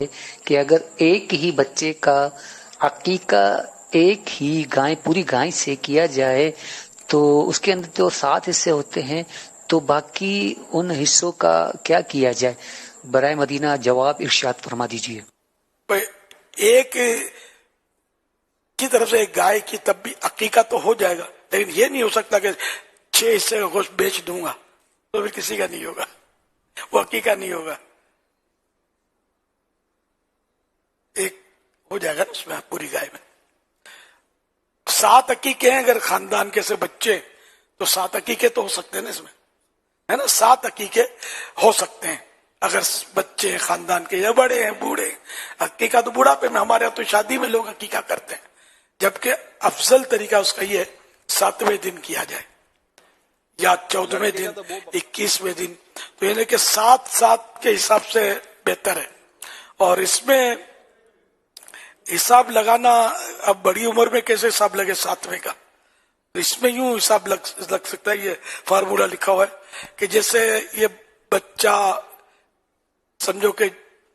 کہ اگر ایک ہی بچے کا عقیقہ ایک ہی گائے پوری گائے سے کیا جائے تو اس کے اندر تو 7 حصے ہوتے ہیں، تو باقی ان حصوں کا کیا کیا جائے؟ برائے مدینہ جواب ارشاد فرما دیجیے۔ ایک کی طرف سے ایک گائے کی تب بھی عقیقہ تو ہو جائے گا، لیکن یہ نہیں ہو سکتا کہ 6 حصے کا گوشت بیچ دوں گا، تو پھر کسی کا نہیں ہوگا، وہ عقیقہ نہیں ہوگا۔ ایک ہو جائے گا نا اس میں پوری گائے میں۔ 7 عقیقے ہیں اگر خاندان کے سے بچے، تو 7 عقیقے تو ہو سکتے ہیں نا اس میں، ہے نا، 7 عقیقے ہو سکتے ہیں اگر بچے خاندان کے یا بڑے ہیں بوڑھے۔ عقیقہ تو بوڑھاپے میں، ہمارے یہاں تو شادی میں لوگ عقیقہ کرتے ہیں، جبکہ افضل طریقہ اس کا یہ ہے 7ویں دن کیا جائے یا 14ویں دن، 21ویں دن، تو یعنی کہ 7 کے حساب سے بہتر ہے۔ اور اس میں حساب لگانا، اب بڑی عمر میں کیسے حساب لگے 7ویں کا، اس میں یوں حساب لگ سکتا ہے، یہ فارمولا لکھا ہوا ہے کہ جیسے یہ بچہ سمجھو کہ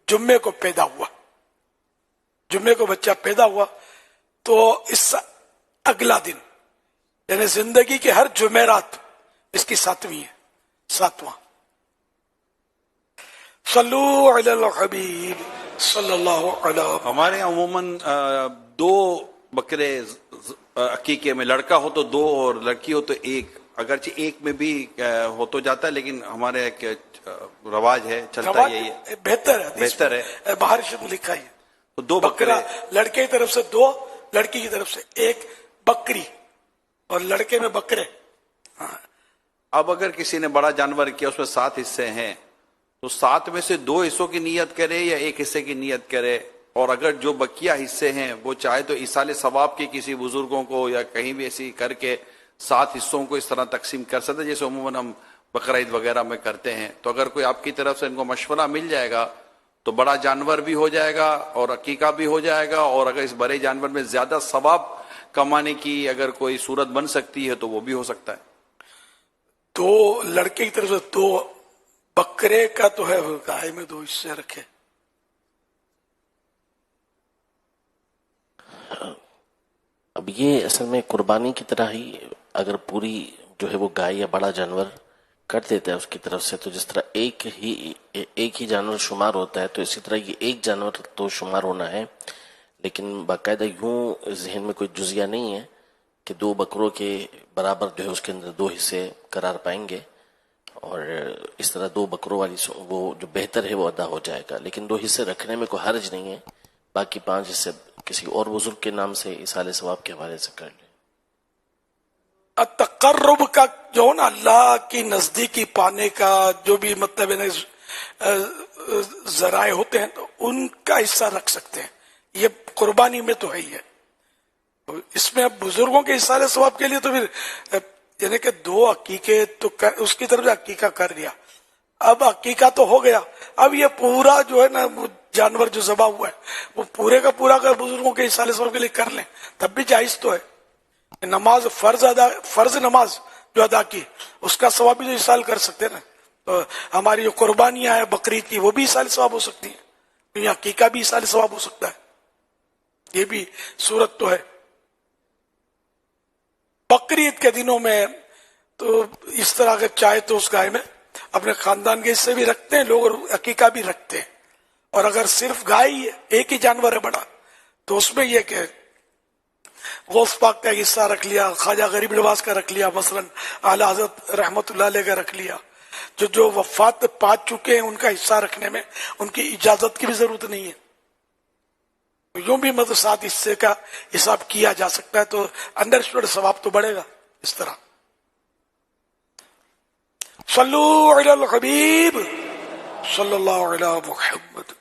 جمعے کو پیدا ہوا، جمعے کو بچہ پیدا ہوا تو اس اگلا دن یعنی زندگی کے ہر جمعرات اس کی 7ویں ہے، 7واں۔ صلو علی الحبیب صلی اللہ علیہ وسلم۔ ہمارے یہاں عموماً 2 بکرے عقیقے میں، لڑکا ہو تو 2 اور لڑکی ہو تو 1، اگرچہ 1 میں بھی ہو تو جاتا ہے، لیکن ہمارے ایک رواج ہے، چلتا یہی ہے، بہتر ہے، بہتر ہے، باہر شد لکھا ہے تو 2 بکرے، لڑکے کی طرف سے 2، لڑکی کی طرف سے 1 بکری، اور لڑکے میں بکرے۔ اب اگر کسی نے بڑا جانور کیا، اس میں 7 حصے ہیں، تو 7 میں سے 2 حصوں کی نیت کرے یا 1 حصے کی نیت کرے، اور اگر جو بقیہ حصے ہیں وہ چاہے تو ایصال ثواب کے کسی بزرگوں کو یا کہیں بھی ایسی کر کے 7 حصوں کو اس طرح تقسیم کر سکتے جیسے عموماً ہم بقرہ عید وغیرہ میں کرتے ہیں۔ تو اگر کوئی آپ کی طرف سے ان کو مشورہ مل جائے گا تو بڑا جانور بھی ہو جائے گا اور عقیقہ بھی ہو جائے گا، اور اگر اس بڑے جانور میں زیادہ ثواب کمانے کی اگر کوئی صورت بن سکتی ہے تو وہ بھی ہو سکتا ہے۔ 2 لڑکے کی طرف سے 2 بکرے کا تو ہے، گائے میں 2 حصے رکھے۔ اب یہ اصل میں قربانی کی طرح ہی اگر پوری جو ہے وہ گائے یا بڑا جانور کر دیتا ہے اس کی طرف سے، تو جس طرح ایک ہی جانور شمار ہوتا ہے، تو اسی طرح یہ ایک جانور تو شمار ہونا ہے، لیکن باقاعدہ یوں ذہن میں کوئی جزیہ نہیں ہے کہ 2 بکروں کے برابر جو ہے اس کے اندر 2 حصے قرار پائیں گے، اور اس طرح 2 بکروں والی وہ جو بہتر ہے وہ ادا ہو جائے گا، لیکن 2 حصے رکھنے میں کوئی حرج نہیں ہے، باقی 5 حصے کسی اور بزرگ کے نام سے ایصال ثواب کے حوالے سے کر لیں۔ تقرب کا جو نا اللہ کی نزدیکی پانے کا جو بھی مطلب ذرائع ہوتے ہیں تو ان کا حصہ رکھ سکتے ہیں، یہ قربانی میں تو ہے ہی ہے۔ اس میں اب بزرگوں کے ایصال ثواب کے لیے تو پھر یعنی کہ 2 عقیقے تو اس کی طرف سے عقیقہ کر دیا، اب عقیقہ تو ہو گیا، اب یہ پورا جو ہے نا جانور جو ذبح ہوا ہے وہ پورے کا پورا اگر بزرگوں کے ایصال ثواب کے لیے کر لیں تب بھی جائز تو ہے۔ نماز فرض نماز جو ادا کی اس کا ثواب بھی جو ایصال کر سکتے ہیں نا، تو ہماری جو قربانیاں ہیں بقرعید کی وہ بھی ایصال ثواب ہو سکتی ہیں، یہ عقیقہ بھی ایصال ثواب ہو سکتا ہے، یہ بھی صورت تو ہے۔ بقرعید کے دنوں میں تو اس طرح اگر چاہے تو اس گائے میں اپنے خاندان کے حصے بھی رکھتے ہیں لوگ اور عقیقہ بھی رکھتے ہیں، اور اگر صرف گائے ہی ہے، ایک ہی جانور ہے بڑا، تو اس میں یہ کہ غوث پاک کا حصہ رکھ لیا، خواجہ غریب نواز کا رکھ لیا، مثلا اعلی حضرت رحمت اللہ علیہ کا رکھ لیا، جو وفات پا چکے ہیں ان کا حصہ رکھنے میں ان کی اجازت کی بھی ضرورت نہیں ہے، یوں بھی مطلب 7 حصے کا حساب کیا جا سکتا ہے، تو انڈرسٹوڈ ثواب تو بڑھے گا اس طرح۔ صلو علی الحبیب صلی اللہ علی محمد۔